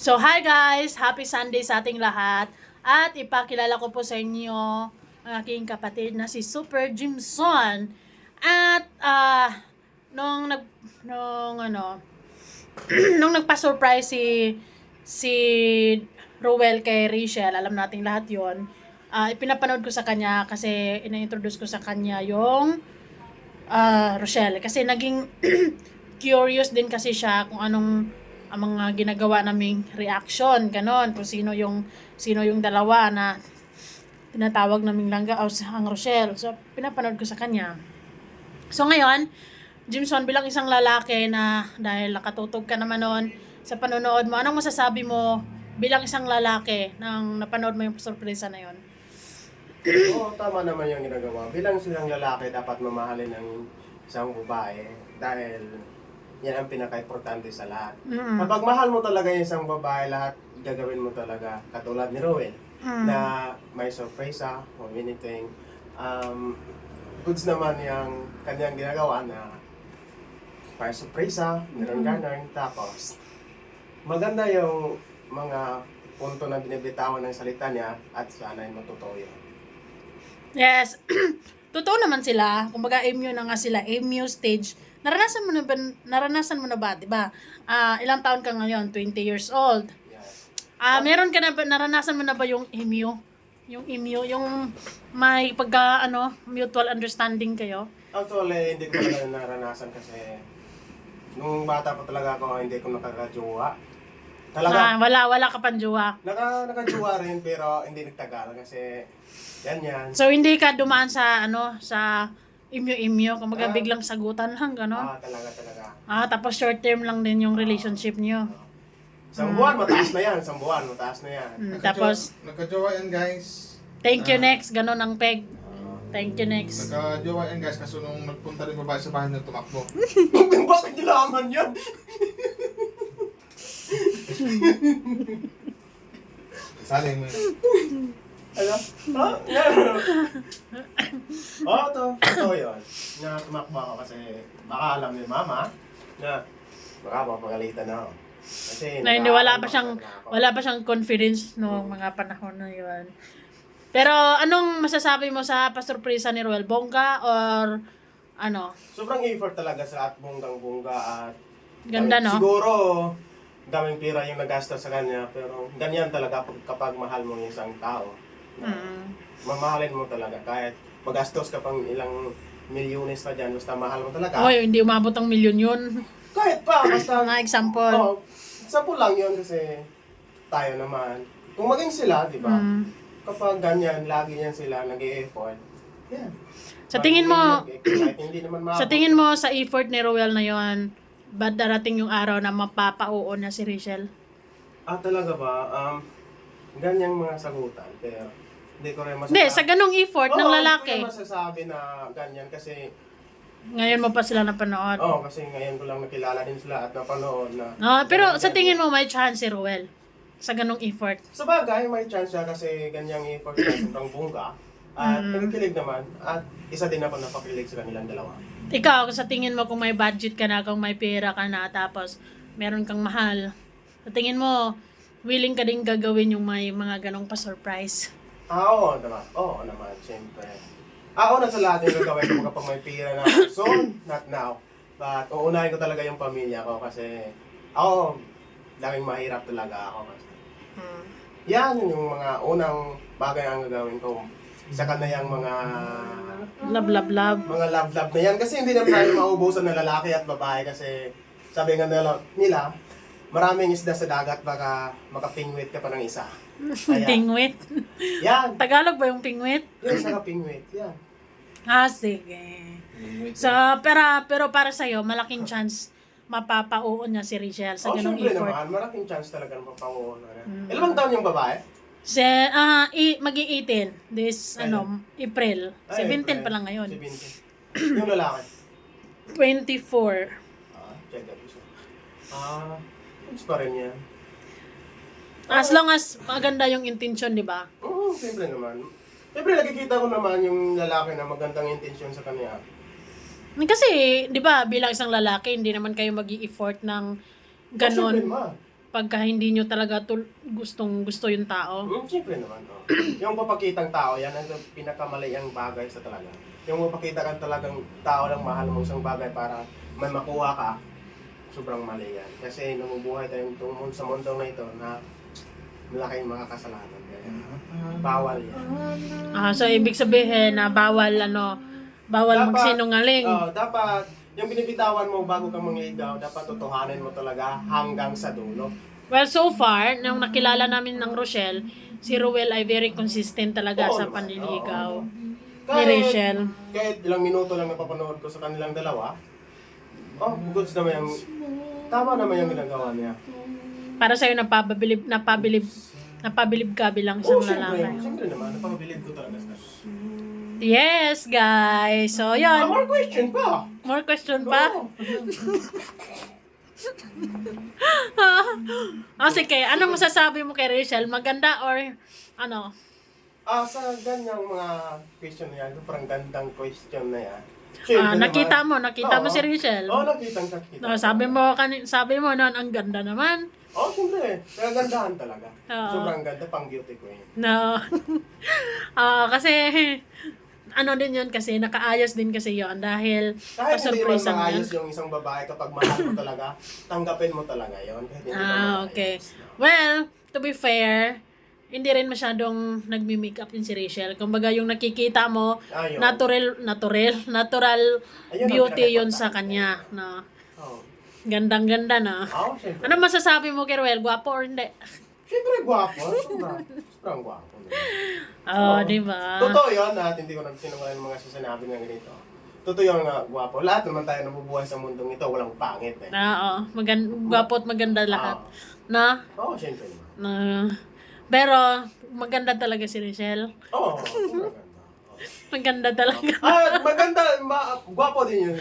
So, hi guys! Happy Sunday sa ating lahat. At ipakilala ko po sa inyo ang aking kapatid na si Super Jimson. At nung nag nung ano nung nagpa-surprise si Rowell kay Rachel, alam nating lahat 'yon. Ipinapanood ko sa kanya kasi ina-introduce ko sa kanya yung Rochelle kasi naging curious din kasi siya kung anong ang mga ginagawa naming reaction, ganon, kung sino yung dalawa na tinatawag naming langga o ang Rochelle. So pinapanood ko sa kanya. So ngayon, Jimson, bilang isang lalaki na dahil nakatutog ka naman noon sa panonood mo, anong masasabi mo bilang isang lalaki nang napanood mo yung sorpresa na yon? Oo, tama naman yung ginagawa. Bilang silang lalaki, dapat mamahalin ng isang babae dahil yan ang pinaka-importante sa lahat. Kapag mahal mo talaga yung isang babae, lahat gagawin mo talaga. Katulad ni Rowell, na may sorpresa o anything. Goods naman yung kanyang ginagawa na may sorpresa, meron ganun. Tapos, maganda yung mga punto na binibitawan ng salita niya at sana ay matutuwa yun. Yes. Totoo naman sila. Kumbaga, MU na nga sila. MU stage. Naranasan mo na ba, 'di ba? Ilang taon ka ngayon? 20 years old. Yes. Meron ka na ba, naranasan mo na ba yung MU? Yung MU, yung may mutual understanding kayo? Actually, hindi ko talaga naranasan kasi nung bata pa talaga ako, hindi ko nakakajowa. Talaga, Wala ka pang jowa. nakajowa rin pero hindi nagtagal kasi yan. So hindi ka dumaan sa sa MU, kumbaga biglang sagutan lang gano'n. Talaga. Tapos short term lang din yung relationship niyo. Isang buwan, mataas na yan. Tapos Nagka-jowa yan, guys. thank you next, gano'n ang peg. Thank you next. Nagka-jowa yan, guys, kaso nung nagpunta rin babae sa bahay na tumakbo. Bakit nilaman yan? Sali mo yun. Ano? Totoo yun. Na tumakbo ako kasi baka alam ni mama na baka mapagalitan ako. Kasi Na hindi wala pa siyang confidence no mga panahon na 'yon. Pero anong masasabi mo sa pasurpresa ni Rowell? Bongga or ano? Sobrang effort talaga sa at bonggang-bongga at Ganda, no? Siguro daming pira yung nagastos sa kanya pero ganyan talaga kapag mahal mo yung isang tao. Mamahalin mo talaga kahit magastos ka pang ilang milyones pa dyan, basta mahal mo talaga. Oy, hindi umabot ang milyon yun. Kahit pa, basta Mga example. example lang yun kasi tayo naman. Kung maging sila, di ba? Kapag ganyan, lagi yan sila nag-e-effort. Yan. Sa tingin mo, kahit hindi naman sa tingin mo sa effort ni Rowell na yon, ba darating yung araw na mapapauo na si Rachel? Talaga ba? Ganyang mga sagutan, pero hindi ko rin masasabi. Hindi, sa ganong effort ng lalaki. Hindi ko rin masasabi na ganyan kasi Ngayon mo pa sila napanood. kasi ngayon ko lang nakilala din sila at napanood na. Pero sa tingin mo may chance si Rowell sa ganong effort? Sa bagay, may chance siya kasi ganyang effort na sobrang bongga. At nagkilig naman. At isa din ako napakilig sa kanilang dalawa. Ikaw, sa tingin mo kung may budget ka na, kung may pera ka na, tapos meron kang mahal, sa tingin mo, willing ka din gagawin yung may mga ganong pa-surprise? Oo naman. Oo naman, siyempre. Una sa lahat yung gagawin ko kapag may pera na soon, not now. But uunahin ko talaga yung pamilya ko kasi ako, daming mahirap talaga ako. Yan yung mga unang bagay ang gagawin ko. Saka na yung mga Love. mga love na yan. Kasi hindi naman tayo maubusan ng lalaki at babae kasi sabi nga nila, maraming isda sa dagat baka makapingwit ka pa ng isa. Kaya, Pingwit? yan. Tagalog ba yung pingwit? Yan, saka pingwit. Yan. Sige. So, pero para sa'yo, malaking chance mapapauon niya si Rachel sa ganong Syempre effort. naman, malaking chance talaga ng papangunan. Ilang taon yung babae? Mag-i-18 this April. 17 pa lang ngayon. 17. Yung lalaki? 24. Check that isa. Goods pa rin yan. As long as maganda yung intention, di ba? Oo, siyempre naman. Siyempre, nakikita ko naman yung lalaki na magandang intensyon sa kanya. Kasi, di ba, bilang isang lalaki, hindi naman kayo mag-i-effort ng ganon. Siyempre naman. pagka hindi nyo talaga gusto yung tao. Siyempre naman. Oh. Yung papakitang tao, yan ang pinakamali ang bagay sa talaga. Yung mapakita ka talagang tao lang mahal mo isang bagay para may makuha ka, sobrang mali yan. Kasi namumuhay tayong sa mundo na ito na malaking mga kasalanan. Kaya, bawal yan. So ibig sabihin na bawal magsinungaling. Dapat, yung binibitawan mo bago ka mangigaw, dapat tutuhanin mo talaga hanggang sa dulo. Well, so far, nung nakilala namin ng Rochelle, si Ruel ay very consistent talaga Oo sa naman, panliligaw. oo. Ni Rachel. Kahit ilang minuto lang napapanood ko sa kanilang dalawa, goods naman yung, tama naman yung ginagawa niya. Para sa'yo, napabilib ka bilang isang lalaki. Siyempre naman, napabilib ko talaga. Yes, guys. So, yun. More question pa! More question pa? Oo. Sige, anong masasabi mo kay Rachel? Maganda or ano? Sa ganyang mga question na yan, parang gandang question na yan. Siyempre Nakita naman, mo si Rachel. Oo, nakita. No, sabi mo noon, ang ganda naman. Siyempre. Kagandahan talaga. Oo. Sobrang ganda, pang beauty queen. No. Kasi ano din yun kasi nakaayos din kasi yun dahil Kahit hindi man pasurprisan maayos yun. yung isang babae, kapag mahal mo talaga, tanggapin mo talaga yun. Kahit hindi man Okay. maayos. Well, to be fair, hindi rin masyadong nagmi-makeup yun si Rachel. Kumbaga yung nakikita mo, Ayun. natural Ayun ang beauty yun sa pinaka-importante. kanya. No. Oo. Gandang-ganda na. Siyempre. Ano masasabi mo kay Ruel? Gwapo or hindi? Siyempre, gwapo. Sobrang gwapo. Di ba? Totoo yun at hindi ko nagsinungaling mga sinasabi nga ganito. Totoo yun nga, gwapo. Lahat naman tayo nabubuhay sa mundong ito, walang pangit eh. Oo, gwapo at maganda lahat. Na? Siyempre naman. Na pero maganda talaga si Rachel. Sobrang ganda. Maganda talaga. Maganda, gwapo din yun.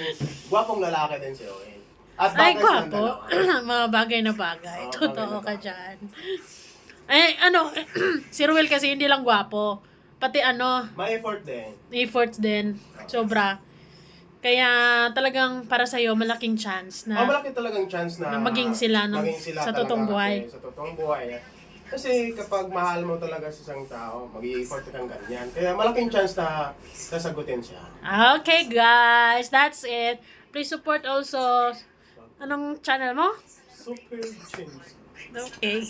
Gwapong lalaki din si Owen. At Ay, bagay silang gwapo. dalawa. Mga bagay na bagay. Oo, Totoo bagay ka na dyan. Si Ruel kasi hindi lang gwapo. Pati May effort din. efforts din. Sobra. Kaya talagang para sa'yo, malaking chance na Malaki talagang chance na maging sila sa talaga totoong buhay. Sa totoong buhay. Kasi kapag mahal mo talaga sa isang tao, mag-i-effort kang ganyan. Kaya malaking chance na sasagutin siya. Okay, guys. That's it. Please support also. Anong channel mo? Super James. Okay.